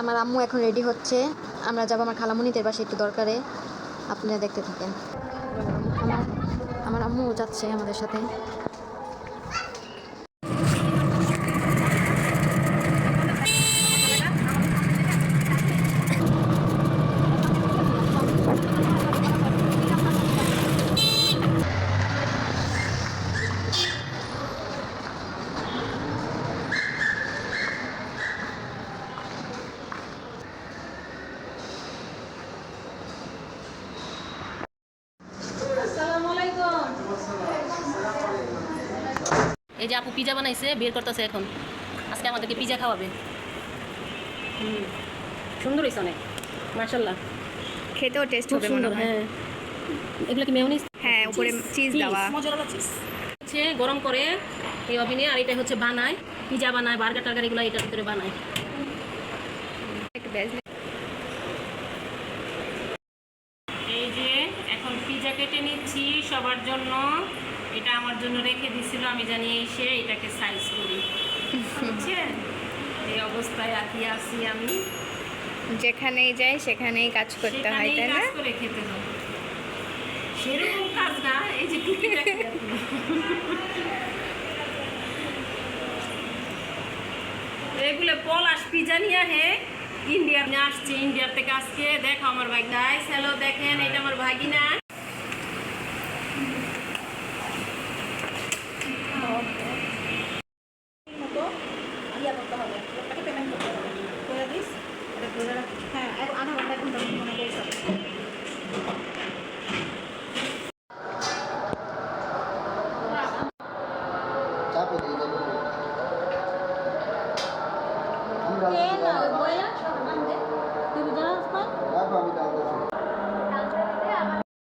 আমার আম্মু এখন রেডি হচ্ছে, আমরা যাবো আমার খালামণিদের বাসায় একটু দরকারে, আপনারা দেখতে থাকেন। আমার আমার আম্মু যাচ্ছে আমাদের সাথে। এই যে আপু পিজা বানাইছে, বের করতেছে এখন। আজকে আমাদেরকে পিজা খাওয়াবে। সুন্দর হয়েছে অনেক, মাশাআল্লাহ। খেতেও টেস্ট খুব হবে মনে সুন্দর। হয়। হ্যাঁ, এগুলো কি মেয়োনিজ? হ্যাঁ, উপরে চিজ দেওয়া। মজাদার চিজ হচ্ছে গরম করে এই ওভেনে, আর এটা হচ্ছে বানায় পিজা বানায়, বার্গার টার্গার এগুলো এটার ভিতরে বানায়। এই যে এখন পিজা কেটে নিচ্ছি সবার জন্য। এটা আমার জন্য রেখে দিছিল, আমি জানি এসে এটাকে সাইজ করি। বুঝছেন, এই অবস্থায় আছি আমি। যেখানেই যাই সেখানেই কাজ করতে হয়, তাই না? কাজ করে খেতে হয়, সেরকম কাজ না, এই যে টুকিটাকি এগুলো পলাশ পিজা নিয়ে হে ইন্ডিয়া আসছে, ইন্ডিয়ার থেকে আজকে। দেখো আমার ভাই গাইস, হ্যালো, দেখেন এটা আমার ভাগিনা।